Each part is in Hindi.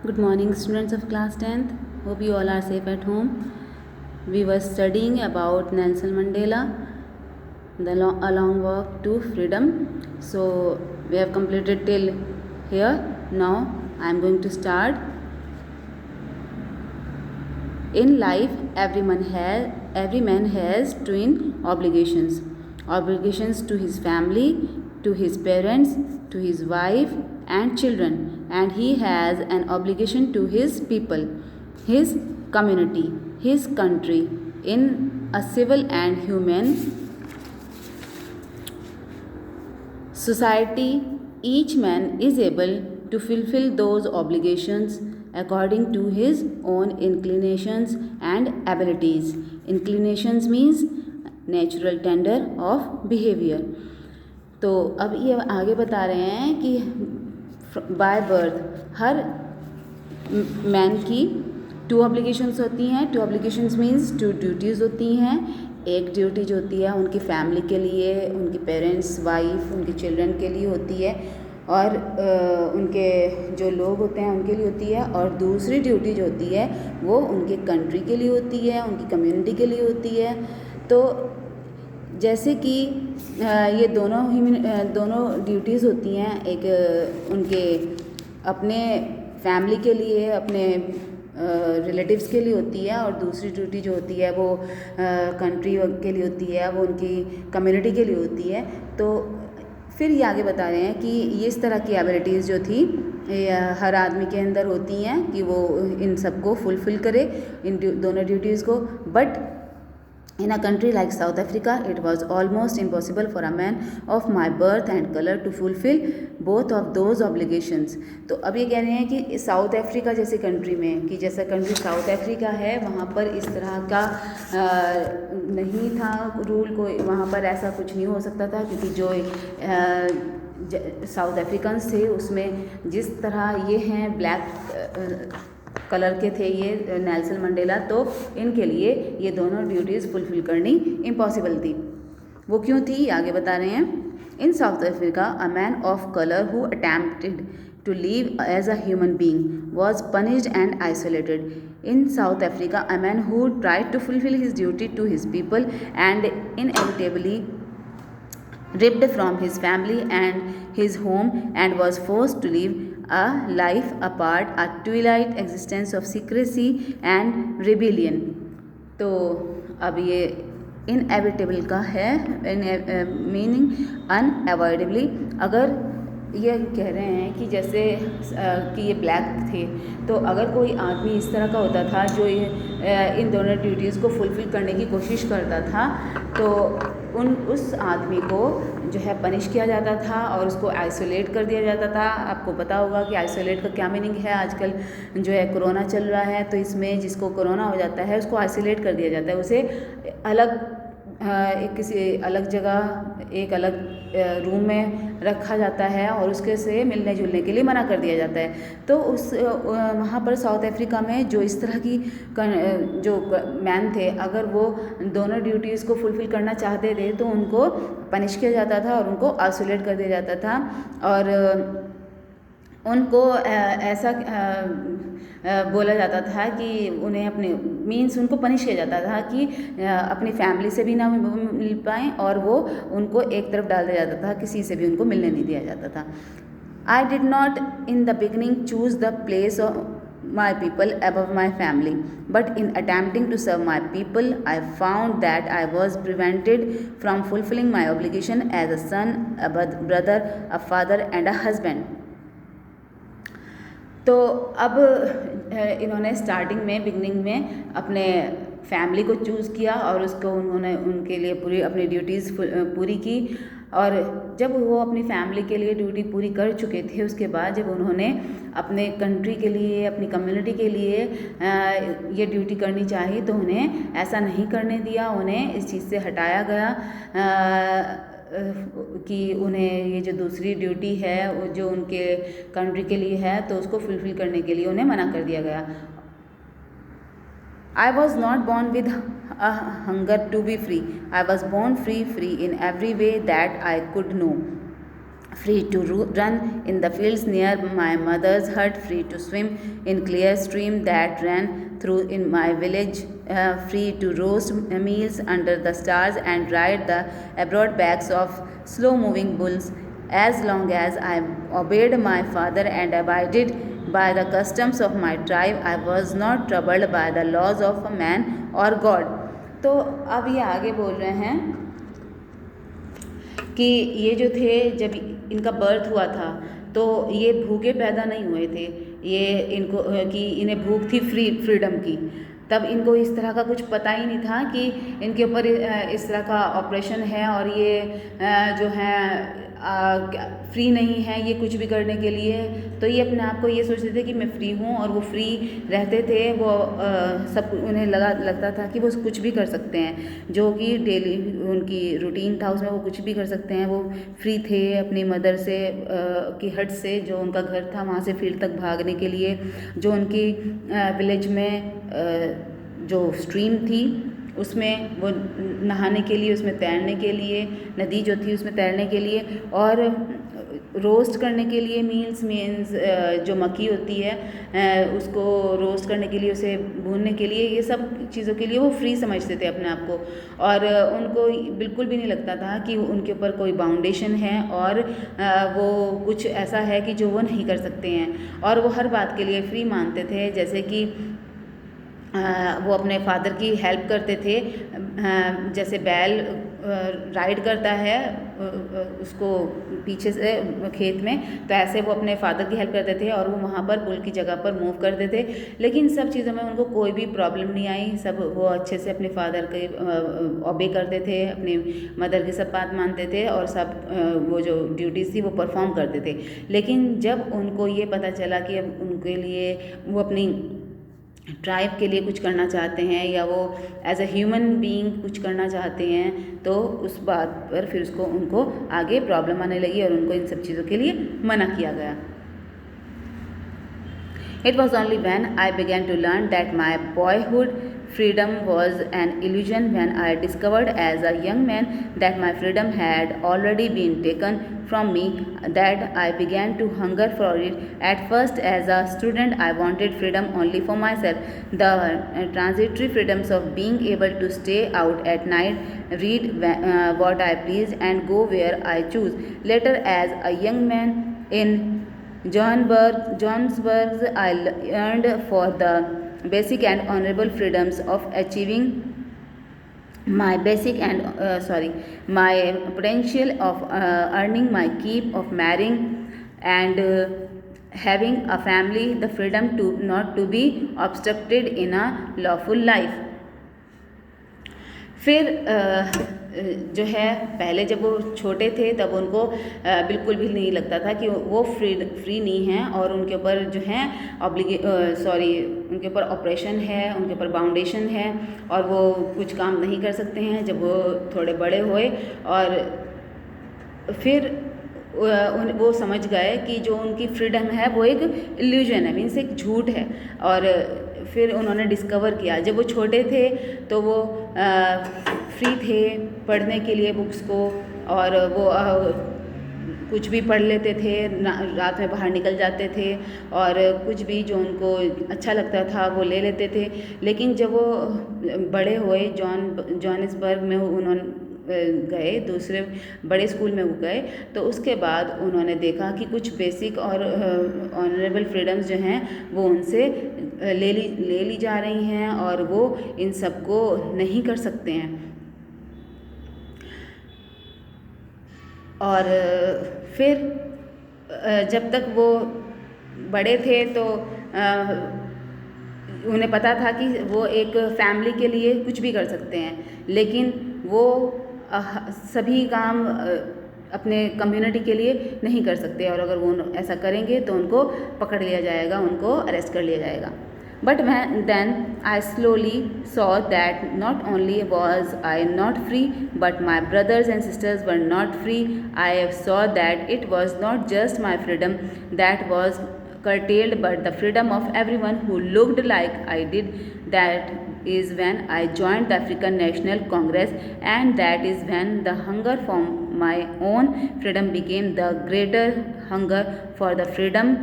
Good morning, students of class 10th. Hope you all are safe at home. We were studying about Nelson Mandela, a long walk to freedom. So we have completed till here. Now I am going to start. In life, every man has twin obligations. Obligations to his family, to his parents, to his wife and children, and he has an obligation to his people, his community, his country. In a civil and human society, each man is able to fulfill those obligations according to his own inclinations and abilities. Inclinations means natural tender of behavior. तो अब ये आगे बता रहे हैं कि बाय बर्थ हर मैन की टू ऑब्लिगेशंस होती हैं. Two obligations means two duties होती हैं. एक ड्यूटी जो होती है उनकी फैमिली के लिए, उनके पेरेंट्स, वाइफ, उनके चिल्ड्रन के लिए होती है, और उनके जो लोग होते हैं उनके लिए होती है. और दूसरी ड्यूटी जो होती है वो उनके कंट्री के लिए होती है, उनकी कम्युनिटी के लिए होती है. तो जैसे कि ये दोनों ड्यूटीज़ होती हैं. एक उनके अपने फैमिली के लिए, अपने रिलेटिव्स के लिए होती है, और दूसरी ड्यूटी जो होती है वो कंट्री के लिए होती है, वो उनकी कम्युनिटी के लिए होती है. तो फिर ये आगे बता रहे हैं कि ये इस तरह की एबिलिटीज़ जो थी हर आदमी के अंदर होती हैं कि वो इन सबको फुलफ़िल करे, इन दोनों ड्यूटीज़ को. But in a country like South Africa, it was almost impossible for a man of my birth and color to fulfill both of those obligations. तो अब ये कह रहे हैं कि साउथ अफ्रीका जैसे कंट्री में, कि जैसा कंट्री साउथ अफ्रीका है वहाँ पर इस तरह का नहीं था रूल, कोई वहाँ पर ऐसा कुछ नहीं हो सकता था, क्योंकि जो साउथ अफ्रीकन्स थे उसमें जिस तरह ये हैं ब्लैक कलर के थे ये नेल्सन मंडेला, तो इनके लिए ये दोनों ड्यूटीज़ फुलफ़िल करनी इम्पॉसिबल थी. वो क्यों थी आगे बता रहे हैं. In South Africa a man of colour who attempted to live as a human being was punished and isolated. In South Africa, a man who tried to fulfill his duty to his people and inevitably ripped from his family and his home and was forced to live a life apart, a twilight existence of secrecy and rebellion. तो अब ये इनएविटेबल का है, मीनिंग अनअवॉइडेबली. अगर ये कह रहे हैं कि जैसे कि ये ब्लैक थे, तो अगर कोई आदमी इस तरह का होता था जो इन दोनों ड्यूटीज़ को फुलफ़िल करने की कोशिश करता था, तो उस आदमी को जो है पनिश किया जाता था और उसको आइसोलेट कर दिया जाता था. आपको पता होगा कि आइसोलेट का क्या मीनिंग है. आजकल जो है कोरोना चल रहा है, तो इसमें जिसको कोरोना हो जाता है उसको आइसोलेट कर दिया जाता है, उसे अलग किसी अलग जगह, एक अलग रूम में रखा जाता है और उसके से मिलने जुलने के लिए मना कर दिया जाता है. तो उस वहाँ पर साउथ अफ्रीका में जो इस तरह की जो मैन थे, अगर वो दोनों ड्यूटीज़ को फुलफ़िल करना चाहते थे तो उनको पनिश किया जाता था और उनको आइसोलेट कर दिया जाता था, और उनको ऐसा बोला जाता था कि उन्हें अपने मीन्स उनको पनिश किया जाता था कि अपनी फैमिली से भी ना मिल पाएँ, और वो उनको एक तरफ डाल दिया जाता था, किसी से भी उनको मिलने नहीं दिया जाता था. I did not in the beginning choose the place of my people above my family, but in attempting to serve my people, I found that I was prevented from fulfilling my obligation as a son, a brother, a father and a husband. तो अब इन्होंने स्टार्टिंग में, बिगनिंग में अपने फैमिली को चूज़ किया और उसको उन्होंने उनके लिए पूरी अपनी ड्यूटीज़ पूरी की. और जब वो अपनी फैमिली के लिए ड्यूटी पूरी कर चुके थे, उसके बाद जब उन्होंने अपने कंट्री के लिए, अपनी कम्युनिटी के लिए ये ड्यूटी करनी चाहिए, तो उन्हें ऐसा नहीं करने दिया. उन्हें इस चीज़ से हटाया गया कि उन्हें ये जो दूसरी ड्यूटी है वो जो उनके कंट्री के लिए है, तो उसको फुलफ़िल करने के लिए उन्हें मना कर दिया गया. I was not born with a hunger to be free. I was born free in every way that I could know. free to run in the fields near my mother's hut, free to swim in clear stream that ran through in my village, free to roast meals under the stars and ride the broad backs of slow-moving bulls. As long as I obeyed my father and abided by the customs of my tribe, I was not troubled by the laws of man or God. तो अब ये आगे बोल रहे हैं कि ये जो थे, जब इनका बर्थ हुआ था तो ये भूखे पैदा नहीं हुए थे, ये इनको कि इन्हें भूख थी फ्रीडम की। तब इनको इस तरह का कुछ पता ही नहीं था कि इनके ऊपर इस तरह का ऑपरेशन है और ये जो है फ्री नहीं है ये कुछ भी करने के लिए। तो ये अपने आप को ये सोचते थे कि मैं फ्री हूँ, और वो फ्री रहते थे। वो सब उन्हें लगता था कि वो कुछ भी कर सकते हैं, जो कि डेली उनकी रूटीन था उसमें वो कुछ भी कर सकते हैं। वो फ्री थे अपनी मदर से की हट से, जो उनका घर था वहाँ से फील्ड तक भागने के लिए, जो उनकी विलेज में जो स्ट्रीम थी उसमें वो नहाने के लिए, उसमें तैरने के लिए, नदी जो थी उसमें तैरने के लिए, और रोस्ट करने के लिए मीन्स जो मक्की होती है उसको रोस्ट करने के लिए, उसे भूनने के लिए, ये सब चीज़ों के लिए वो फ्री समझते थे अपने आप को। और उनको बिल्कुल भी नहीं लगता था कि उनके ऊपर कोई बाउंडेशन है और वो कुछ ऐसा है कि जो वो नहीं कर सकते हैं। और वो हर बात के लिए फ्री मानते थे, जैसे कि वो अपने फादर की हेल्प करते थे। जैसे बैल राइड करता है उसको पीछे से खेत में, तो ऐसे वो अपने फादर की हेल्प करते थे और वो वहाँ पर बुल की जगह पर मूव करते थे। लेकिन सब चीज़ों में उनको कोई भी प्रॉब्लम नहीं आई, सब वो अच्छे से अपने फादर के ओबे करते थे, अपनी मदर की सब बात मानते थे और सब वो जो ड्यूटीज़ थी वो परफॉर्म करते थे। लेकिन जब उनको ये पता चला कि अब उनके लिए वो अपनी ट्राइब के लिए कुछ करना चाहते हैं या वो एज अ ह्यूमन बीइंग कुछ करना चाहते हैं, तो उस बात पर फिर उनको आगे प्रॉब्लम आने लगी और उनको इन सब चीज़ों के लिए मना किया गया। It was only when I began to learn that my boyhood freedom was an illusion, when I discovered as a young man that my freedom had already been taken from me, that I began to hunger for it. At first, as a student, I wanted freedom only for myself, the transitory freedoms of being able to stay out at night, read what I pleased, and go where I choose. Later, as a young man in Johannesburg, I yearned for the basic and honorable freedoms of achieving my my potential, of earning my keep, of marrying and having a family, the freedom to not to be obstructed in a lawful life. फिर जो है पहले जब वो छोटे थे तब उनको बिल्कुल भी नहीं लगता था कि वो फ्री नहीं हैं और उनके ऊपर जो है उनके ऊपर ऑपरेशन है, उनके ऊपर बाउंडेशन है और वो कुछ काम नहीं कर सकते हैं। जब वो थोड़े बड़े हुए और फिर वो समझ गए कि जो उनकी फ्रीडम है वो एक इल्यूजन है, मीन्स एक झूठ है। और फिर उन्होंने डिस्कवर किया, जब वो छोटे थे तो वो फ्री थे पढ़ने के लिए बुक्स को, और वो कुछ भी पढ़ लेते थे, रात में बाहर निकल जाते थे और कुछ भी जो उनको अच्छा लगता था वो ले लेते थे। लेकिन जब वो बड़े हुए, जोहानिसबर्ग में उन्होंने गए, दूसरे बड़े स्कूल में वो गए, तो उसके बाद उन्होंने देखा कि कुछ बेसिक और ऑनरेबल फ्रीडम्स जो हैं वो उनसे ले ली जा रही हैं और वो इन सब को नहीं कर सकते हैं। और फिर जब तक वो बड़े थे तो उन्हें पता था कि वो एक फैमिली के लिए कुछ भी कर सकते हैं, लेकिन वो सभी काम अपने कम्युनिटी के लिए नहीं कर सकते, और अगर वो ऐसा करेंगे तो उनको पकड़ लिया जाएगा, उनको अरेस्ट कर लिया जाएगा। But then I slowly saw that not only was I not free, but my brothers and sisters were not free. I saw that it was not just my freedom that was curtailed, but the freedom of everyone who looked like I did. That is when I joined the African National Congress, and that is when the hunger for my own freedom became the greater hunger for the freedom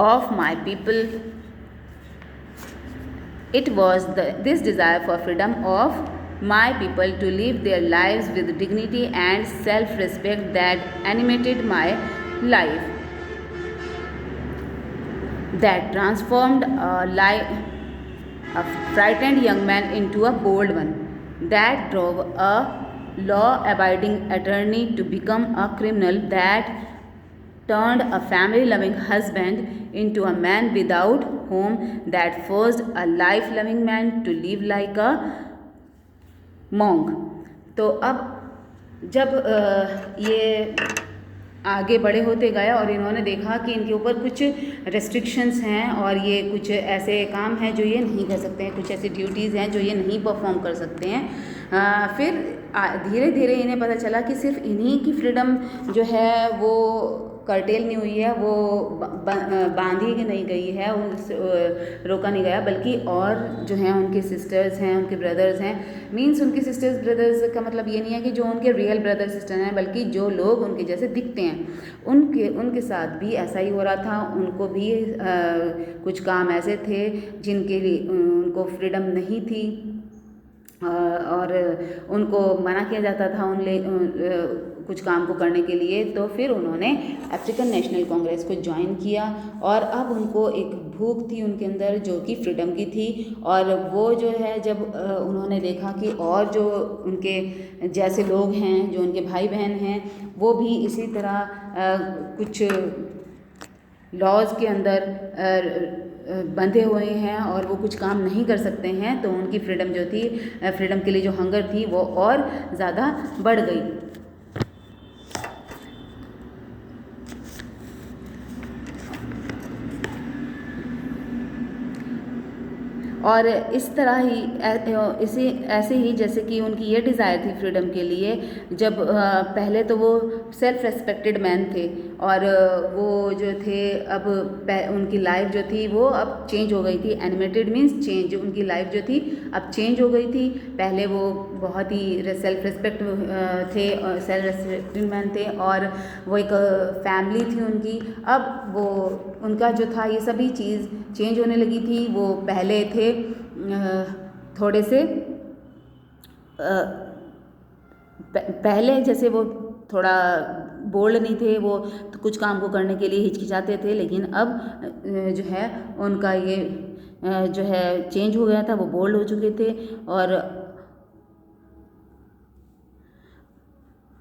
of my people. It was this desire for freedom of my people to live their lives with dignity and self-respect that animated my life, that transformed a frightened young man into a bold one, that drove a law-abiding attorney to become a criminal, that turned a family-loving husband into a man without home, that forced a life-loving man to live like a monk. तो अब जब ये आगे बड़े होते गए और इन्होंने देखा कि इनके ऊपर कुछ रेस्ट्रिक्शंस हैं और ये कुछ ऐसे काम हैं जो ये नहीं कर सकते हैं, कुछ ऐसी ड्यूटीज़ हैं जो ये नहीं परफॉर्म कर सकते हैं। फिर धीरे धीरे इन्हें पता चला कि सिर्फ इन्हीं की फ्रीडम जो है वो कर्टेल नहीं हुई है, वो बांधी नहीं गई है, रोका नहीं गया, बल्कि और जो हैं उनके सिस्टर्स हैं, उनके ब्रदर्स हैं, मींस उनके सिस्टर्स ब्रदर्स का मतलब ये नहीं है कि जो उनके रियल ब्रदर सिस्टर हैं, बल्कि जो लोग उनके जैसे दिखते हैं उनके साथ भी ऐसा ही हो रहा था। उनको भी कुछ काम ऐसे थे जिनके लिए उनको फ्रीडम नहीं थी और उनको मना किया जाता था कुछ काम को करने के लिए। तो फिर उन्होंने अफ्रीकन नेशनल कांग्रेस को ज्वाइन किया और अब उनको एक भूख थी उनके अंदर जो कि फ्रीडम की थी। और वो जो है जब उन्होंने देखा कि और जो उनके जैसे लोग हैं, जो उनके भाई बहन हैं, वो भी इसी तरह कुछ लॉज के अंदर बंधे हुए हैं और वो कुछ काम नहीं कर सकते हैं, तो उनकी फ्रीडम जो थी, फ्रीडम के लिए जो हंगर थी वो और ज़्यादा बढ़ गई। और इस तरह ही ऐसे ही जैसे कि उनकी ये डिज़ायर थी फ्रीडम के लिए, जब पहले तो वो सेल्फ रेस्पेक्टेड मैन थे और वो जो थे अब उनकी लाइफ जो थी वो अब चेंज हो गई थी। एनिमेटेड मीन्स चेंज, उनकी लाइफ जो थी अब चेंज हो गई थी। पहले वो बहुत ही सेल्फ रेस्पेक्ट थे, सेल्फ रेस्पेक्टेड मैन थे और वो एक फैमिली थी उनकी। अब वो उनका जो था ये सभी चीज़ चेंज होने लगी थी। वो पहले थे थोड़े से पहले जैसे वो थोड़ा बोल्ड नहीं थे, वो तो कुछ काम को करने के लिए हिचकिचाते थे, लेकिन अब जो है उनका ये जो है चेंज हो गया था, वो बोल्ड हो चुके थे। और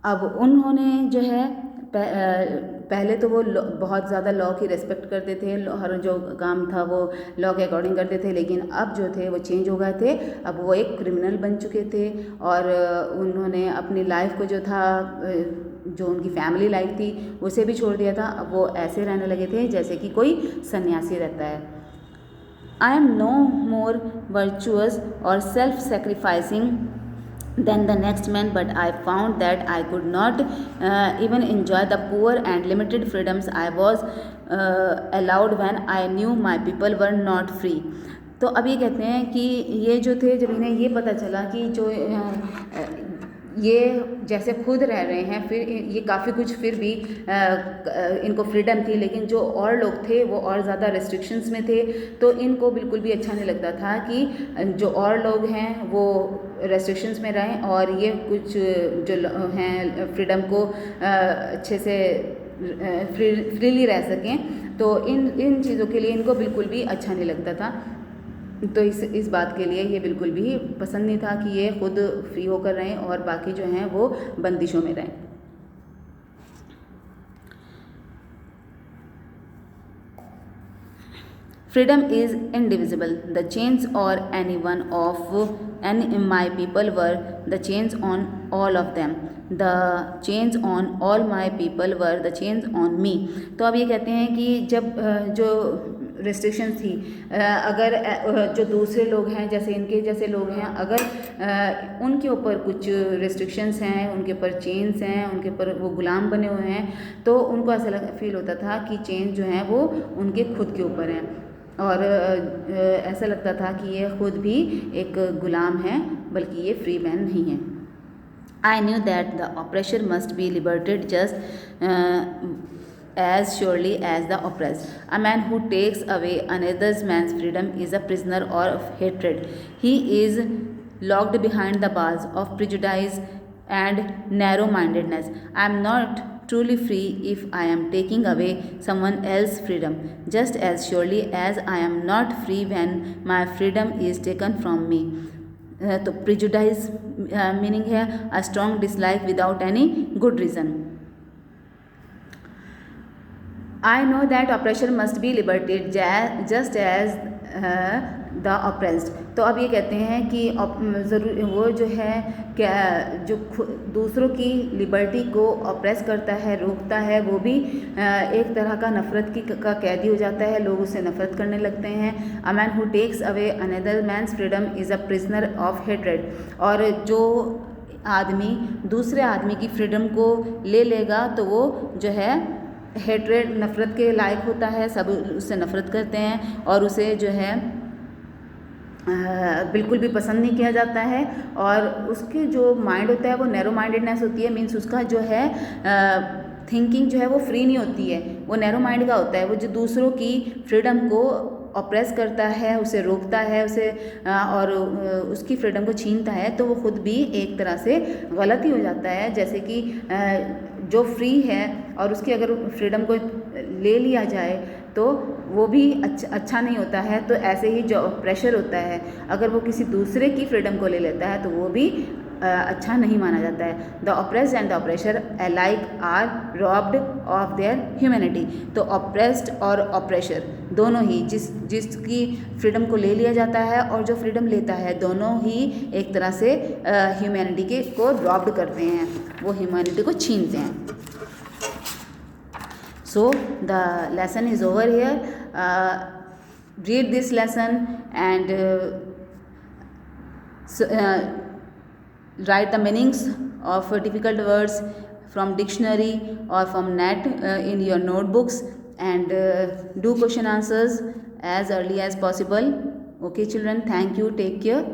अब उन्होंने जो है पहले तो वो बहुत ज़्यादा लॉ की रेस्पेक्ट करते थे, हर जो काम था वो लॉ के अकॉर्डिंग करते थे, लेकिन अब जो थे वो चेंज हो गए थे। अब वो एक क्रिमिनल बन चुके थे और उन्होंने अपनी लाइफ को जो था, जो उनकी फैमिली लाइफ थी, उसे भी छोड़ दिया था। अब वो ऐसे रहने लगे थे जैसे कि कोई सन्यासी रहता है। I am no more virtuous और self sacrificing than the next man, but I found that I could not even enjoy the poor and limited freedoms I was allowed when I knew my people were not free. तो अब ये कहते हैं कि ये जो थे, जब इन्हें ये पता चला कि जो ये जैसे खुद रह रहे हैं, फिर ये काफ़ी कुछ फिर भी इनको फ्रीडम थी, लेकिन जो और लोग थे वो और ज़्यादा रेस्ट्रिक्शंस में थे, तो इनको बिल्कुल भी अच्छा नहीं लगता था कि जो और लोग हैं वो रेस्ट्रिक्शंस में रहें और ये कुछ जो हैं फ्रीडम को अच्छे से फ्रीली रह सकें। तो इन चीज़ों के लिए इनको बिल्कुल भी अच्छा नहीं लगता था। तो इस बात के लिए ये बिल्कुल भी पसंद नहीं था कि ये खुद फ्री होकर रहें और बाकी जो हैं वो बंदिशों में रहें। Freedom is indivisible. The chains or any one of any my people were the chains on all of them. The chains on all my people were the chains on me. तो अब ये कहते हैं कि जब जो रेस्ट्रिक्शन थी, अगर जो दूसरे लोग हैं जैसे इनके जैसे लोग हैं, अगर उनके ऊपर कुछ रेस्ट्रिक्शंस हैं, उनके ऊपर चेन्स हैं, उनके ऊपर वो गुलाम बने हुए हैं, तो उनको ऐसा फील होता था कि चेन जो हैं वो उनके खुद के ऊपर हैं और ऐसा लगता था कि ये खुद भी एक गुलाम है, बल्कि ये फ्री मैन नहीं है। I knew that the oppressor must be liberated just as surely as the oppressed. A man who takes away another man's freedom is a prisoner of hatred. He is locked behind the bars of prejudice and narrow-mindedness. I am not truly free if I am taking away someone else's freedom, just as surely as I am not free when my freedom is taken from me. तो प्रिजुडाइज मीनिंग है a strong dislike without any good reason. I know that oppression must be liberated just as the oppressed. तो अब ये कहते हैं कि ज़रूर वो जो है क्या जो दूसरों की लिबर्टी को ऑप्रेस करता है, रोकता है, वो भी एक तरह का नफ़रत का कैदी हो जाता है. लोग उससे नफ़रत करने लगते हैं. A man who takes away another man's freedom is a prisoner of hatred. और जो आदमी दूसरे आदमी की फ्रीडम को ले लेगा तो वो जो है हेट्रेड नफ़रत के लायक होता है. सब उससे नफ़रत करते हैं और उसे जो है बिल्कुल भी पसंद नहीं किया जाता है. और उसके जो माइंड होता है वो नैरो माइंडेडनेस होती है. मीन्स उसका जो है थिंकिंग जो है वो फ्री नहीं होती है, वो नैरो माइंड का होता है. वो जो दूसरों की फ्रीडम को ऑप्रेस करता है, उसे रोकता है, उसे और उसकी फ्रीडम को छीनता है, तो वो खुद भी एक तरह से गलत ही हो जाता है. जैसे कि जो फ्री है और उसकी अगर फ्रीडम को ले लिया जाए तो वो भी अच्छा नहीं होता है. तो ऐसे ही जो प्रेशर होता है, अगर वो किसी दूसरे की फ्रीडम को ले लेता है तो वो भी अच्छा नहीं माना जाता है. The oppressed and the oppressor alike are robbed of their humanity. तो ऑप्रेस्ड और ऑप्रेशर दोनों ही जिसकी फ्रीडम को ले लिया जाता है और जो फ्रीडम लेता है, दोनों ही एक तरह से ह्यूमैनिटी को रॉब्ड करते हैं, वो ह्यूमैनिटी को छीनते हैं. So the lesson is over here. Read this lesson and write the meanings of difficult words from dictionary or from net in your notebooks, and do question answers as early as possible. Okay children, thank you, take care.